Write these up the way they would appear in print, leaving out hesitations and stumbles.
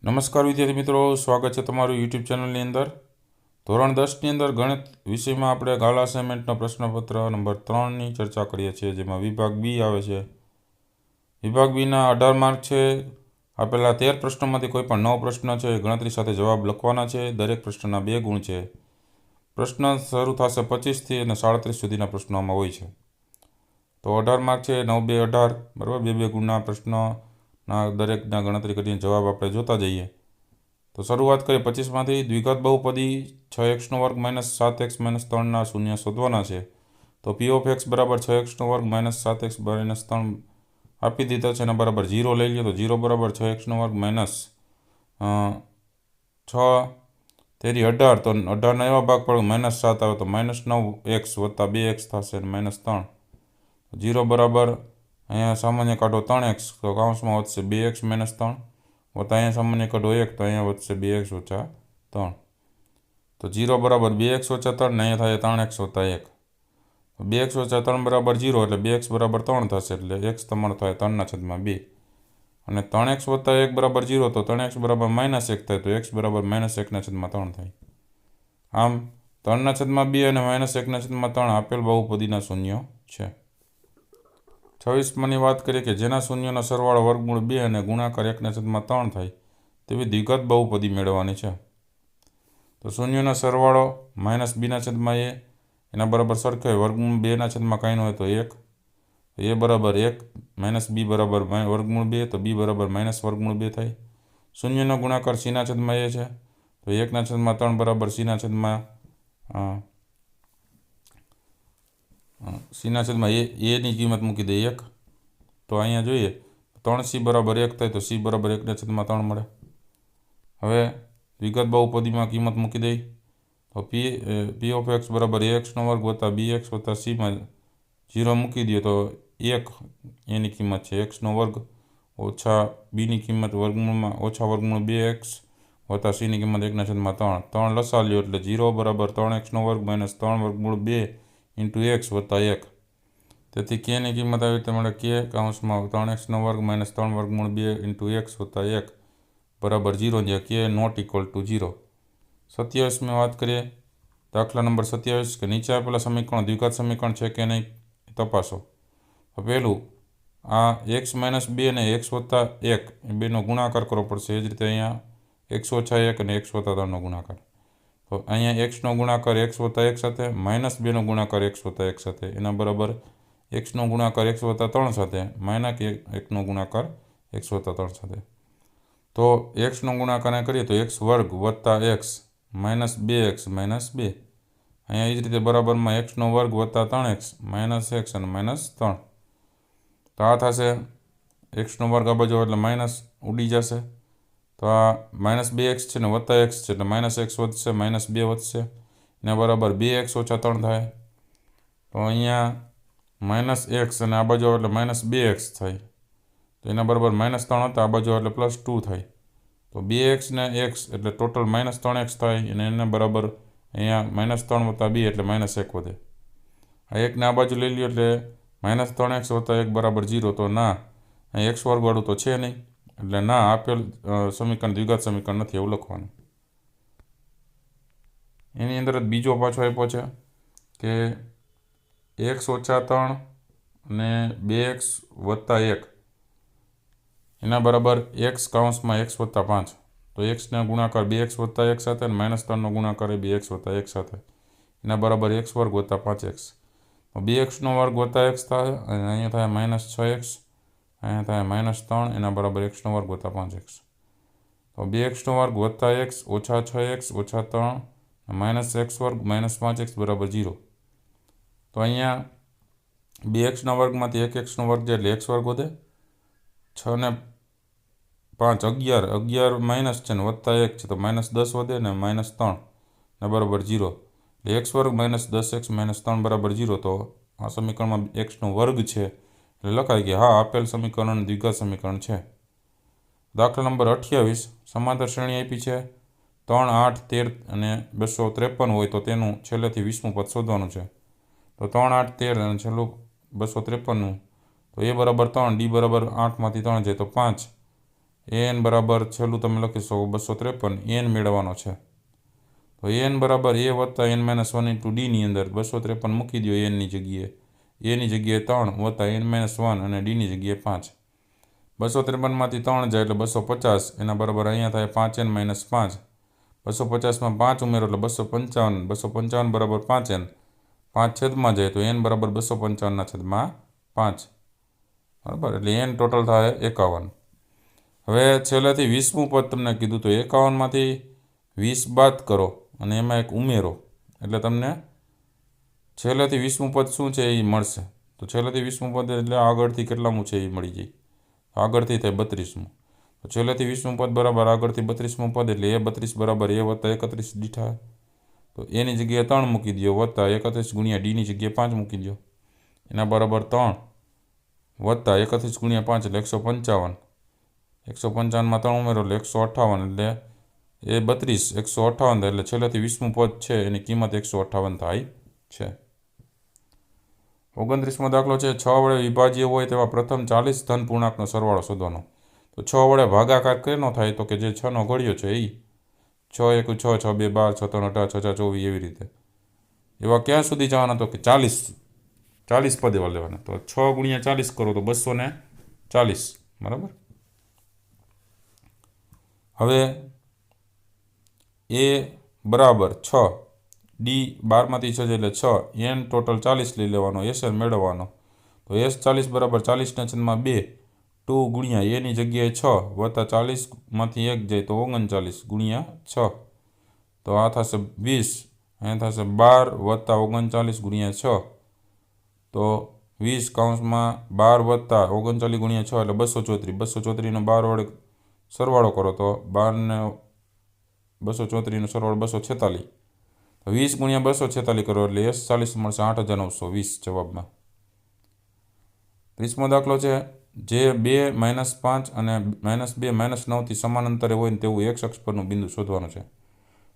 નમસ્કાર વિદ્યાર્થી મિત્રો, સ્વાગત છે તમારું યુટ્યુબ ચેનલની અંદર. ધોરણ 10ની અંદર ગણિત વિષયમાં આપણે ગાલા અસાઇનમેન્ટનો પ્રશ્નપત્ર નંબર 3ની ચર્ચા કરીએ છીએ, જેમાં વિભાગ બી આવે છે. વિભાગ બીના 18 માર્ક છે. આપેલા 13 પ્રશ્નોમાંથી કોઈ પણ 9 પ્રશ્ન છે એ ગણતરી સાથે જવાબ લખવાના છે. દરેક પ્રશ્નના 2 ગુણ છે. પ્રશ્ન શરૂ થશે 25થી અને 37 સુધીના પ્રશ્નો આમાં હોય છે. તો 18 માર્ક છે, 9 2 18, બરાબર. 2 ગુણના પ્રશ્નો દરેકના ગણતરી કરીને જવાબ આપણે જોતા જઈએ. તો શરૂઆત કરીએ 25માંથી. દ્વિઘાત બહુપદી 6x² - 7x - 3ના શૂન્ય શોધવાના છે. તો p of x બરાબર 6x² - 7x - 3 આપી દીધા છે, એના બરાબર 0 લઈ લો. તો 0 બરાબર 6x² - 6 તેરી 18. તો 18ના એવા ભાગ પડે -7 આવે તો -9x + 2x થશે અને -3. 0 બરાબર અહીંયા સામાન્ય કાઢો 3x, તો કૌંસમાં વધશે 2x - 3 વત્તા અહીંયા સામાન્ય કાઢો 1, તો અહીંયા વધશે 2x - 3. તો 0 બરાબર 2x - 3 ને અહીંયા થાય 3x - 1. 2x - 3 બરાબર 0 એટલે 2x બરાબર 3 થશે, એટલે x તમારો થાય 3/2. અને 3x - 1 બરાબર 0, તો 3x બરાબર -1 થાય, તો x બરાબર -1/3 થાય. આમ 3/2 અને -1/3 આપેલ બહુપદીના શૂન્યો છે. 26માની વાત કરીએ કે જેના શૂન્યનો સરવાળો વર્ગમૂળ 2 અને ગુણાકાર 1/3 થાય તેવી દ્વિઘાત બહુપદી મેળવવાની છે. તો શૂન્યનો સરવાળો -b/a એના બરાબર સરખે વર્ગમૂળ 2/, કાંઈ ન હોય તો 1. a બરાબર 1, -b બરાબર વર્ગમૂળ 2, તો b બરાબર -વર્ગમૂળ 2 થાય. શૂન્યનો ગુણાકાર c/a છે, તો 1/3 બરાબર c/a ની કિંમત મૂકી દઈએ 1. તો અહીંયા જોઈએ 3c બરાબર 1 થાય, તો c બરાબર 1/3 મળે. હવે દ્વિઘાત બહુપદીમાં કિંમત મૂકી દઈ. તો p of x બરાબર ax² + bx + c માં 0 મૂકી દઈએ તો 1 એની કિંમત છે, x² ઓછા bની કિંમત વર્ગમૂળમાં ઓછા વર્ગમૂળ 2x વત્તા cની કિંમત 1/3. 3 લસા લ્યો એટલે 0 બરાબર 3x² - 3 વર્ગમૂળ 2 × x વત્તા 1. તેથી kની કિંમત આવી રીતે મળે, k કૌંસમાં 3x² - 3 વર્ગમૂળ 2 × x વત્તા 1 બરાબર 0, જ્યાં k નોટ ઇક્વલ ટુ 0. 27ની વાત કરીએ. દાખલા નંબર 27 કે નીચે આપેલા સમીકરણ દ્વિઘાત સમીકરણ છે કે નહીં તપાસો. તો પહેલું આ x - 2 અને x વત્તા 1 એ બેનો ગુણાકાર કરવો પડશે. એ જ રીતે અહીંયા x - 1 અને x વત્તા 3નો ગુણાકાર. તો અહીંયા xનો ગુણાકાર x વત્તા 1 સાથે, -2નો ગુણાકાર x વત્તા 1 સાથે, એના બરાબર xનો ગુણાકાર x વત્તા 3 સાથે, -1નો ગુણાકાર x વત્તા 3 સાથે. તો xનો ગુણાકાર કરીએ તો x² વત્તા x -2x - 2. અહીંયા એ જ રીતે બરાબરમાં x² વત્તા 3x -x અને -3. તો આ થશે x² આ બાજુ એટલે માઇનસ ઉડી જશે. તો આ -2x છે ને વત્તા x છે એટલે -x વધશે, -2 વધશે, એના બરાબર 2x - 3 થાય. તો અહીંયા -x અને આ બાજુ એટલે -2x થાય, તો એના બરાબર -3 હતા, આ બાજુ એટલે +2 થાય. તો 2x ને x એટલે ટોટલ -3x થાય, અને એને બરાબર અહીંયા -3 વત્તા 2 એટલે -1 વધે. આ 1ને આ બાજુ લઈ લ્યો એટલે -3x વત્તા 1 બરાબર 0. તો ના, અહીં x² વાળું તો છે નહીં, એટલે ના, આપેલ સમીકરણ દ્વિઘાત સમીકરણ નથી એવું લખવાનું. એની અંદર જ બીજો પાછો આપ્યો છે કે x - 3 અને 2x વત્તા 1 એના બરાબર x કૌંસમાં x વત્તા 5. તો xનો ગુણાકાર 2x વત્તા 1 સાથે અને -3નો ગુણાકાર 2x વત્તા 1 સાથે, એના બરાબર x² વત્તા 5x. તો 2x² વત્તા x થાય અને અહીંયા થાય -6x, અહીંયા થાય -3, એના બરાબર x² વત્તા 5x. તો 2x² વત્તા x ઓછા 6x ઓછા 3 -x² -5x બરાબર 0. તો અહીંયા 2x² 1x² જાય એટલે x² વધે. 6 ને 5 11 માઇનસ છે ને વત્તા 1 છે, તો -10 વધે ને -3 ને બરાબર 0. એટલે x² -10x -3 બરાબર 0. તો આ સમીકરણમાં x² છે એટલે લખાય કે હા, આપેલ સમીકરણ દ્વિઘાત સમીકરણ છે. દાખલા નંબર 28. સમાંતર શ્રેણી આપી છે. 3, 8, 13 અને 253 હોય તો તેનું છેલ્લેથી 20મું પદ શોધવાનું છે. તો 3, 8, 13 અને છેલ્લું 253નું. તો a બરાબર 3, d બરાબર 8માંથી 3 જાય તો 5, એન બરાબર છેલ્લું તમે લખીશો 253 એન મેળવવાનો છે. તો એન બરાબર એ વત્તા એન માઇનસ 1 ઇન્ટુ ડીની અંદર 253 મૂકી દો એની જગ્યાએ 3 વત્તા એન માઇનસ 1 અને ડીની જગ્યાએ 5. 253માંથી 3 જાય એટલે 250 એના બરાબર અહીંયા થાય 5n માઇનસ 5. 250માં 5 ઉમેરો એટલે 255. 255 બરાબર 5n. 5 છેદમાં જાય તો n બરાબર 255/5. બરાબર, એટલે n ટોટલ થાય 51. હવે છેલ્લેથી 20મું પદ તમને કીધું તો 51માંથી 20 બાદ કરો અને એમાં એક ઉમેરો એટલે તમને છેલ્લેથી 20મું પદ શું છે એ મળશે. તો છેલ્લેથી 20મું પદ એટલે આગળથી કેટલામું છે એ મળી જાય. આગળથી થાય 32મું. તો છેલ્લેથી 20મું પદ બરાબર આગળથી 32મું પદ એટલે A32 બરાબર A વત્તા 31 ડી થાય. તો એની જગ્યાએ 3 મૂકી દો વત્તા 31 ગુણ્યા ડીની જગ્યાએ 5 મૂકી દો. એના બરાબર 3 વત્તા 31 ગુણ્યા 5 એટલે 155. 155માં 3 ઉમેરો એટલે 158 એટલે A32 158 થાય એટલે છેલ્લેથી 20મું પદ છે એની કિંમત 158 થાય છે. 29મો દાખલો છે 6 વડે વિભાજ્ય હોય તેવા પ્રથમ 40 ધન પૂર્ણાંકનો સરવાળો શોધવાનો. તો 6 વડે ભાગાકાર કેનો થાય તો કે જે 6નો ઘડિયો છે એ 6 1 6 6 2 12 6 3 18 6 4 24 એવી રીતે. એવા ક્યાં સુધી જવાના તો કે 40 પદ એવા લેવાના. તો 6 ગુણ્યા 40 કરો તો 240. બરાબર. હવે એ બરાબર 6 ડી 12માંથી 6 એટલે 6 એન ટોટલ 40 લઈ લેવાનો એસએન મેળવવાનો. તો એસ 40 બરાબર 40/2 2 ગુણ્યા એની જગ્યાએ 6 વત્તા 40માંથી 1 જાય તો 39 ગુણ્યા 6. તો આ થશે 20. અહીંયા થશે 12 વત્તા 39 ગુણ્યા 6. તો 20 કૌંસમાં 12 વત્તા 39 ગુણ્યા 6 એટલે 234. 234નો 12 વડે સરવાળો કરો તો 12 ને 234નો સરવાળો 246. તો 20 ગુણ્યા 246 કરો એટલે S40 મળશે 8920 જવાબમાં. 30મો દાખલો છે જે 2 -5 અને -2 -9થી સમાન અંતરે હોય તેવું x અક્ષ પરનું બિંદુ શોધવાનું છે.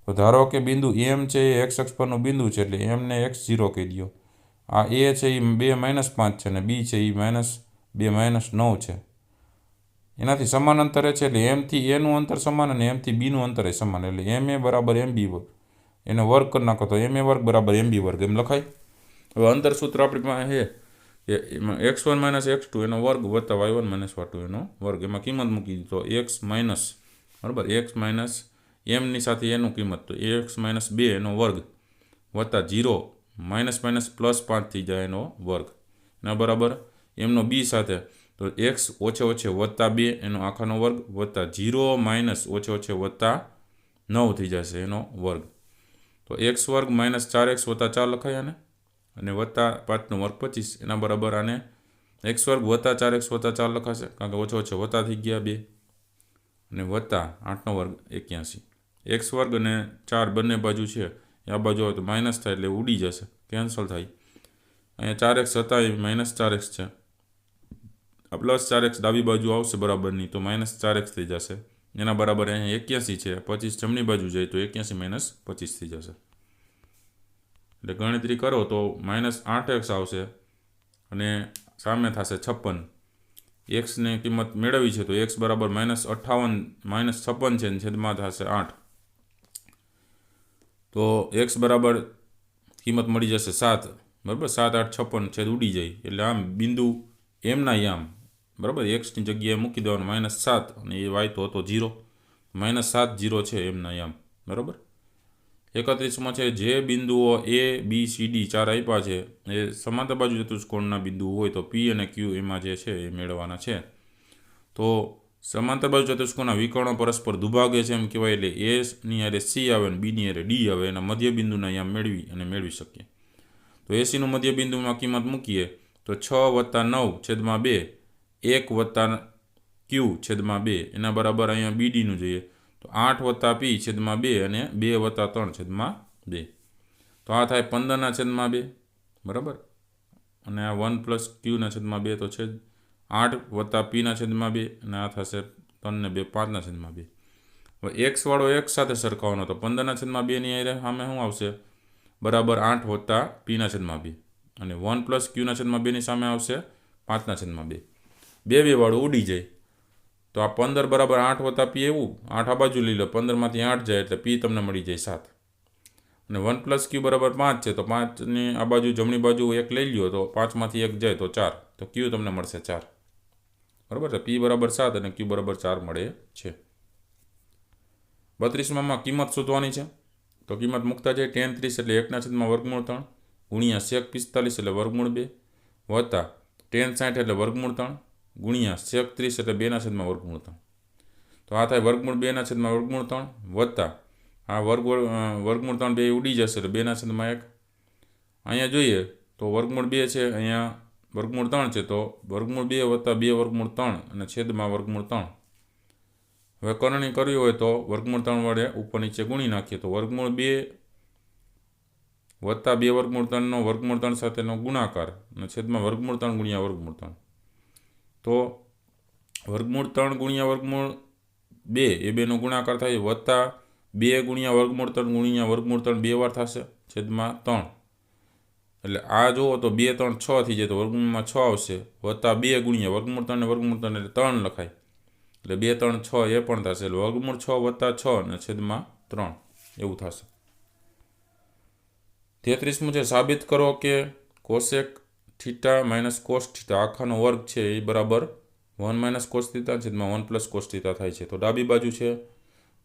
તો ધારો કે બિંદુ M છે એ x અક્ષ પરનું બિંદુ છે એટલે M ને x0 કહી દો. આ A છે એ 2 -5 છે અને B છે એ -2 -9 છે. એનાથી સમાન અંતરે છે એટલે M થી A નું અંતર સમાન અને M થી B નું અંતર સમાન એટલે MA બરાબર MB એનો વર્ગ કરી નાખો તો MA વર્ગ બરાબર MB વર્ગ એમ લખાય. હવે અંતર સૂત્ર આપણી પાસે છે કે એમાં x1 - x2 એનો વર્ગ વત્તા y1 - y2 એનો વર્ગ. એમાં કિંમત મૂકી તો x માઇનસ બરાબર x માઇનસ એમની સાથે એનું કિંમત તો x - 2 એનો વર્ગ વત્તા 0 માઇનસ પ્લસ 5 થઈ જાય એનો વર્ગ એના બરાબર એમનો b સાથે તો x ઓછે ઓછે વત્તા 2 એનો આખાનો વર્ગ વત્તા 0 માઇનસ ઓછે ઓછે વત્તા 9 થઈ જશે એનો વર્ગ. તો x વર્ગ માઇનસ 4x વત્તા 4 લખાય અને વત્તા 5નો વર્ગ 25 એના બરાબર આને x વર્ગ વત્તા 4x વત્તા 4 લખાશે કારણ કે ઓછે ઓછે વત્તા થઈ ગયા 2 અને વત્તા 8નો વર્ગ 81. x વર્ગ અને 4 બંને બાજુ છે આ બાજુ હોય તો માઇનસ થાય એટલે ઉડી જશે કેન્સલ થાય. અહીંયા 4x હતા એ -4x છે આ +4x ડાબી બાજુ આવશે બરાબરની તો -4x થઈ જશે એના બરાબર અહીંયા 81 છે 25 જમણી બાજુ જાય તો 81 - 25 થઈ જશે. એટલે ગણતરી કરો તો -8x આવશે અને સામે થશે 56. x ને કિંમત મેળવી છે તો x બરાબર -56 છે અને છેદમાં થશે 8. તો x બરાબર કિંમત મળી જશે 7 બરાબર 7 8 56 છેદ ઉડી જાય એટલે આમ બિંદુ એમના આમ બરાબર એક્સની જગ્યાએ મૂકી દેવાનું -7 અને એ y તો હતો 0 -7 0 છે એમના આમ બરાબર. 31માં છે જે બિંદુઓ A B C D 4 આપ્યા છે એ સમાંતર બાજુ ચતુષ્કોણના બિંદુઓ હોય તો P અને Q એમાં જે છે એ મેળવવાના છે. તો સમાંતર બાજુ ચતુષ્કોણના વિકર્ણો પરસ્પર દુભાગે છે એમ કહેવાય એટલે A ની હારે C આવે અને B ની હારે D આવે એના મધ્ય બિંદુના આમ મેળવી શકીએ. તો AC નું મધ્ય બિંદુમાં કિંમત મૂકીએ તો 6 + 9 છેદમાં 2 1 + Q છેદમાં 2 એના બરાબર અહીંયા BD નું જોઈએ તો 8 + P છેદમાં 2 અને 2 + 3 છેદમાં 2 તો આ થાય 15/2 બરાબર અને આ 1 + Q ના છેદમાં 2 તો છે 8 + P ના છેદમાં 2 અને આ થશે 3 ને 2 5/2. હવે x વાળો x સાથે સરખાવવાનો તો 15/2 ની હારે સામે શું આવશે બરાબર 8 + P ના છેદમાં 2 અને 1 + Q ના છેદમાં 2 ની સામે આવશે 5/2. 2 વાળું ઉડી જાય તો આ 15 બરાબર 8 વત્તા પી એવું 8 આ બાજુ લઈ લો, 15માંથી 8 જાય એટલે પી તમને મળી જાય 7. અને 1 + ક્યુ બરાબર 5 છે, તો 5ની આ બાજુ જમણી બાજુ 1 લઈ લ્યો તો 5માંથી 1 જાય તો 4, તો ક્યુ તમને મળશે 4. બરાબર છે. પી બરાબર 7 અને ક્યુ બરાબર 4 મળે છે. 32માં કિંમત શોધવાની છે. તો કિંમત મૂકતા જાય tan 30 એટલે 1/3 ગુણ્યા sec 45 એટલે √2 વત્તા tan 60 એટલે √3 ગુણ્યા sec 30 એટલે 2/3. તો આ થાય √2/3 વત્તા આ √3 બે ઉડી જશે એટલે 2/1. અહીંયા જોઈએ તો √2 છે, અહીંયા √3 છે, તો √2 વત્તા 2/3 અને છેદમાં √3. હવે કરણી કરવી હોય તો √3 વડે ઉપર નીચે ગુણી નાખીએ તો √2 વત્તા 2/3નો √3 સાથેનો ગુણાકાર અને છેદમાં √3 ગુણ્યા √3. તો √3 ગુણ્યા √2 એ બેનો ગુણાકાર થાય વત્તા 2 ગુણ્યા √3 ગુણ્યા √3 બે વાર થશે છેદમાં 3. એટલે આ જુઓ તો 2 3 6 થઈ જાય તો વર્ગમૂળમાં 6 આવશે વત્તા 2 ગુણ્યા √3 ને √3 એટલે 3 લખાય એટલે 2 3 6 એ પણ થશે એટલે વર્ગમૂળ 6 વત્તા 6 અને છેદમાં 3 એવું થશે. 33મું છે સાબિત કરો કે cosec theta minus cos theta આખાનો વર્ગ છે એ બરાબર 1 - કોસ થીટા છેદમાં 1 + કોસ થીટા થાય છે. તો ડાબી બાજુ છે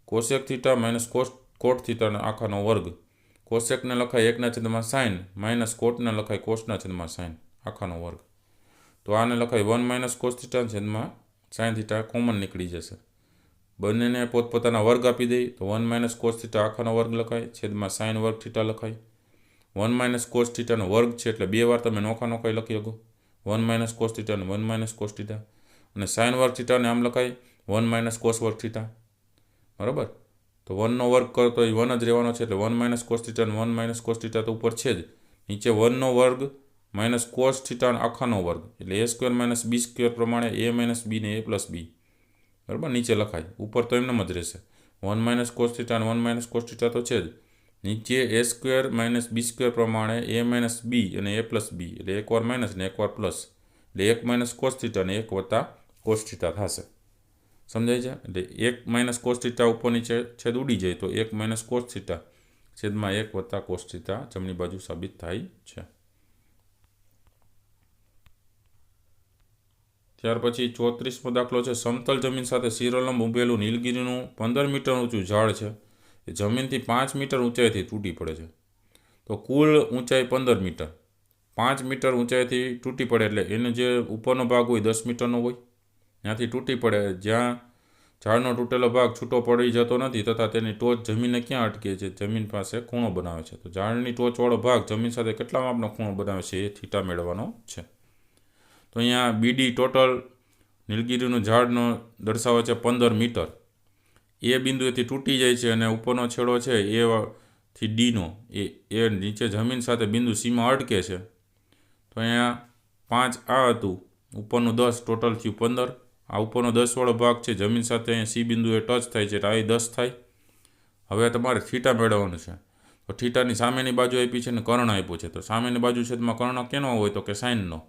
કોસેક થીટા માઇનસ કોટ થીટાનો આખાનો વર્ગ. કોસેકને લખાય 1/sin માઇનસ કોટને લખાય cos/sin આખાનો વર્ગ. તો આને લખાય 1 - કોસ થીટા છેદમાં sin થીટા કોમન નીકળી જશે. બંનેને પોતપોતાના વર્ગ આપી દઈ તો 1 - કોસ થીટા આખાનો વર્ગ લખાય છેદમાં sin વર્ગ થીટા લખાય. 1 - કોસ થીટાનો વર્ગ છે એટલે બે વાર તમે નોખા નોખાઈ લખી શકો. 1 - કોસ થીટા અને 1 - કોસ થીટા અને sin વર્ગ થીટાને આમ લખાય 1 - કોસ વર્ગ થીટા. બરાબર. તો 1નો વર્ગ કરો તો એ 1 જ રહેવાનો છે એટલે 1 - કોસ થીટા અને 1 - કોસ થીટા તો ઉપર છે જ. નીચે 1નો વર્ગ માઇનસ કોસ થીટા આખાનો વર્ગ એટલે a² - b² પ્રમાણે a - b ને a + b. બરાબર. નીચે લખાય. ઉપર તો એમને જ રહેશે 1 - કોસ થીટા અને 1 - કોસ થીટા તો છે જ. નીચે a² - b² પ્રમાણે a - b અને a + b એટલે એકવાર માઇનસ ને એકવાર પ્લસ એટલે 1 - કોસ થીટા અને 1 વત્તા કોસ થીટા થશે. સમજાય છે. એટલે 1 - કોસ થીટા ઉપર નીચે છેદ ઉડી જાય તો 1 - કોસ થીટા છેદમાં 1 વત્તા કોસ થીટા જમણી બાજુ સાબિત થાય છે. ત્યાર પછી 34મો દાખલો છે સમતલ જમીન સાથે શિરોલંબ ઊભેલું નીલગિરીનું 15 મીટર ઊંચું ઝાડ છે એ જમીનથી 5 મીટર ઊંચાઈથી તૂટી પડે છે. તો કુલ ઊંચાઈ 15 મીટર. 5 મીટર ઊંચાઈથી તૂટી પડે એટલે એનો જે ઉપરનો ભાગ હોય 10 મીટરનો હોય ત્યાંથી તૂટી પડે. જ્યાં ઝાડનો તૂટેલો ભાગ છૂટો પડી જતો નથી તથા તેની ટોચ જમીનને ક્યાં અટકે છે? જમીન પાસે ખૂણો બનાવે છે. તો ઝાડની ટોચવાળો ભાગ જમીન સાથે કેટલા માપનો ખૂણો બનાવે છે એ થીટા મેળવવાનો છે. તો અહીંયા બીડી ટોટલ નીલગિરીનું ઝાડનો દર્શાવે છે 15 મીટર. એ બિંદુએથી તૂટી જાય છે અને ઉપરનો છેડો છે એ થી ડીનો એ નીચે જમીન સાથે બિંદુ સીમાં અટકે છે. તો અહીંયા 5 આ હતું, ઉપરનું 10 ટોટલ થયું 15. આ ઉપરનો 10 વાળો ભાગ છે જમીન સાથે અહીંયા સી બિંદુએ ટચ થાય છે એટલે આ 10 થાય. હવે તમારે થીટા મેળવવાનું છે. તો થીટાની સામેની બાજુ આપી છે અને કર્ણ આપ્યું છે. તો સામેની બાજુ છેદમાં કર્ણ કેનો હોય તો કે સાઇનનો.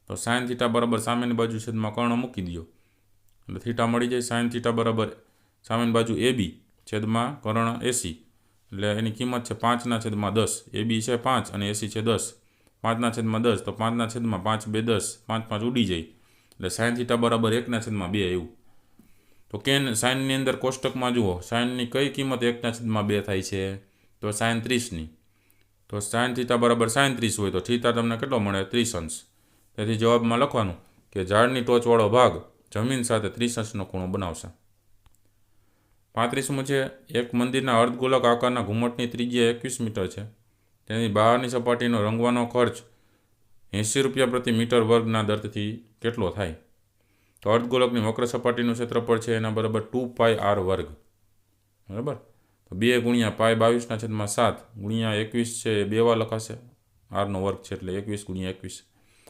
તો સાઇન થીટા બરાબર સામેની બાજુ છેદમાં કર્ણ મૂકી દો એટલે થીટા મળી જાય. સાઇન થીટા બરાબર સામેની બાજુ AB છેદમાં કર્ણ AC એટલે એની કિંમત છે 5/10. AB છે 5 અને AC છે 10. 5/10 તો 5/5 2 10 5 5 ઉડી જાય એટલે સાઇન થીટા બરાબર 1/2 એવું. તો કેન સાઇનની અંદર કોષ્ટકમાં જુઓ સાઇનની કઈ કિંમત 1/2 થાય છે? તો સાઇન 30ની. તો સાઇન થીટા બરાબર સાઇન 30 હોય તો થીટા તમને કેટલો મળે? 30 અંશ. તેથી જવાબમાં લખવાનું કે ઝાડની ટોચવાળો ભાગ જમીન સાથે 30 અંશનો ખૂણો બનાવશે. 35મું છે એક મંદિરના અર્ધગોલક આકારના ઘુમ્મટની ત્રિજ્યા 21 મીટર છે. તેની બહારની સપાટીનો રંગવાનો ખર્ચ 80 રૂપિયા પ્રતિ મીટર વર્ગના દરથી કેટલો થાય? તો અર્ધગોલકની વક્ર સપાટીનું ક્ષેત્રફળ છે એના બરાબર 2πr વર્ગ. બરાબર. તો 2 ગુણ્યા π 22/7 ગુણ્યા 21 છે એ બે વાર લખાશે. rનો વર્ગ છે એટલે 21 ગુણ્યા 21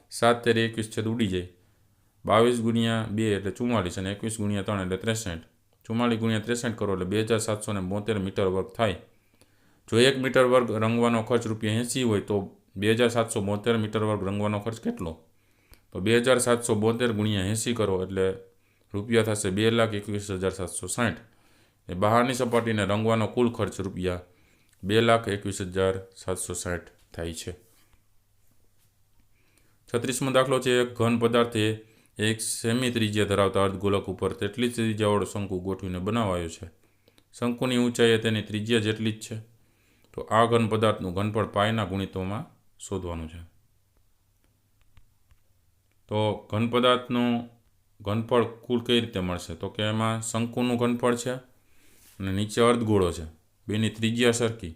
7 તેરી 21 છે ઉડી જાય. 22 ગુણ્યા 2 એટલે 44 અને 21 ગુણ્યા 3 એટલે 63. 44 ગુણ્યા 63 કરો એટલે 2772 મીટર વર્ગ થાય. જો 1 મીટર વર્ગ રંગવાનો ખર્ચ ₹80 હોય તો 2772 મીટર વર્ગ રંગવાનો ખર્ચ કેટલો? તો 2772 ગુણ્યા 80 કરો એટલે રૂપિયા થશે 2,21,760. એ બહારની સપાટીને રંગવાનો કુલ ખર્ચ રૂપિયા 2,21,760 થાય છે. 36મો દાખલો છે. એક ઘન પદાર્થે એક સેમી ત્રિજ્યા ધરાવતા અર્ધગોલક ઉપર તેટલી જ ત્રિજ્યાવાળો શંકુ ગોઠવીને બનાવાયો છે. શંકુની ઊંચાઈ તેની ત્રિજ્યા જેટલી જ છે. તો આ ઘન પદાર્થનું ઘનફળ પાયના ગુણિતોમાં શોધવાનું છે. તો ઘન પદાર્થનું ઘનફળ કુલ કઈ રીતે મળશે? તો કે એમાં શંકુનું ઘનફળ છે અને નીચે અર્ધગોળો છે. બેની ત્રિજ્યા સરખી,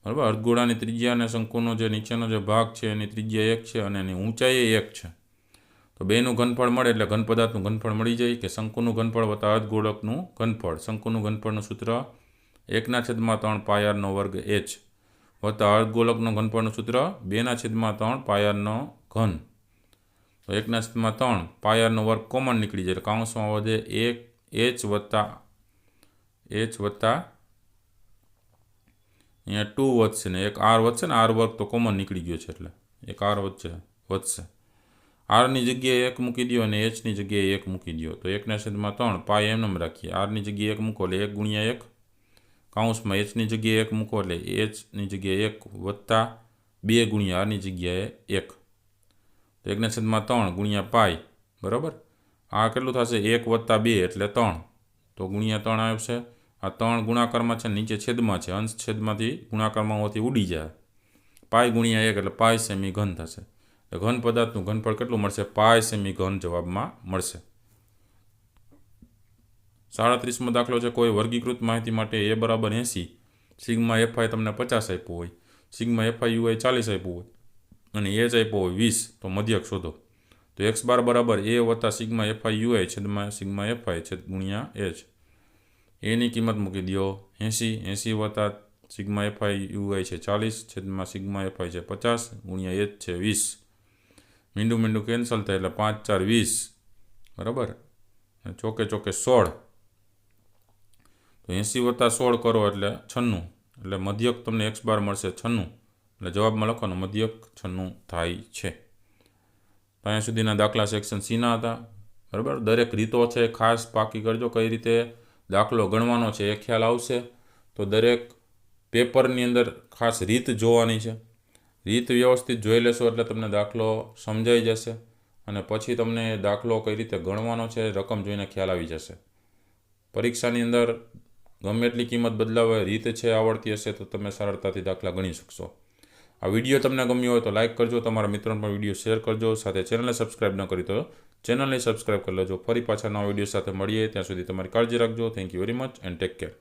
બરાબર. અર્ધગોળાની ત્રિજ્યા અને શંકુનો જે નીચેનો જે ભાગ છે એની ત્રિજ્યા 1 છે અને એની ઊંચાઈ 1 છે. તો બેનું ઘનફળ મળે એટલે ઘન પદાર્થનું ઘનફળ મળી જાય કે શંકુનું ઘનફળ વત્તા અર્ધગોળકનું ઘનફળ. શંકુનું ઘનફળનું સૂત્ર 1/3 પાયરનો વર્ગ h વત્તા અર્ધગોળકનું ઘનફળનું સૂત્ર 2/3 પાયરનો ઘન. તો 1/3 પાયરનો વર્ગ કોમન નીકળી જાય એટલે કાઉન્સમાં વધે 1 h વત્તા અહીંયા 2 વધશે ને એક r વધશે ને, r વર્ગ તો કોમન નીકળી ગયો છે એટલે એક r વધશે. આરની જગ્યાએ 1 મૂકી દો અને hની જગ્યાએ 1 મૂકી દો. તો 1/3 પાય એમ રાખીએ. આરની જગ્યાએ 1 મૂકો એટલે 1 ગુણ્યા 1 કાઉન્સમાં hની જગ્યાએ 1 મૂકો એટલે hની જગ્યાએ 1 વત્તા 2 ગુણ્યા આરની જગ્યાએ 1. તો 1/3 ગુણ્યા પાય, બરાબર. આ કેટલું થશે? 1 વત્તા 2 એટલે 3. તો ગુણ્યા 3 આવશે. આ 3 ગુણાકારમાં છે, નીચે છેદમાં છે, અંશ છેદમાંથી ગુણાકારમાં હોવાથી ઉડી જાય. પાય ગુણ્યા 1 એટલે પાય સેમી ઘન થશે. ઘન પદાર્થનું ઘનફળ કેટલું મળશે? પાય સેમી ઘન જવાબમાં મળશે. 37મો દાખલો છે. કોઈ વર્ગીકૃત માહિતી માટે a બરાબર 80, સિગ્મા fi તમને 50 આપ્યું હોય, સિગ્મા fi ui 40 આપ્યું હોય અને h આપ્યો હોય 20, તો મધ્યક શોધો. તો x બાર બરાબર a વત્તા સિગ્મા fi ui છેદમાં સિગ્મા fi છેદ ગુણ્યા h. એની કિંમત મૂકી દો 80 વત્તા સિગ્મા fi ui છે 40 છેદમાં સિગ્મા fi છે 50 ગુણ્યા h છે 20. મીંડું કેન્સલ થાય એટલે 5 4 20, બરાબર. ચોકે 16. તો 80 વત્તા 16 કરો એટલે 96. એટલે મધ્યક તમને x બાર મળશે 96. એટલે જવાબમાં લખવાનું મધ્યક 96 થાય છે. તો અહીંયા સુધીના દાખલા સેક્શન સીના હતા, બરાબર. દરેક રીતો છે ખાસ પાકી કરજો. કઈ રીતે દાખલો ગણવાનો છે એ ખ્યાલ આવશે તો દરેક પેપરની અંદર ખાસ રીત જોવાની છે. રીત વ્યવસ્થિત જોઈ લેશો એટલે તમને દાખલો સમજાઈ જશે અને પછી તમને દાખલો કઈ રીતે ગણવાનો છે રકમ જોઈને ખ્યાલ આવી જશે. પરીક્ષાની અંદર ગમે એટલી કિંમત બદલાવે, રીત છે આવડતી હશે તો તમે સરળતાથી દાખલા ગણી શકશો. આ વિડીયો તમને ગમ્યો હોય તો લાઇક કરજો, તમારા મિત્રોને પણ વિડીયો શેર કરજો. સાથે ચેનલને સબસ્ક્રાઈબ ન કરી તો ચેનલને સબસ્ક્રાઈબ કરી લેજો. ફરી પાછા નવા વિડીયો સાથે મળીએ, ત્યાં સુધી તમારી કાળજી રાખજો. Thank you very much and take care.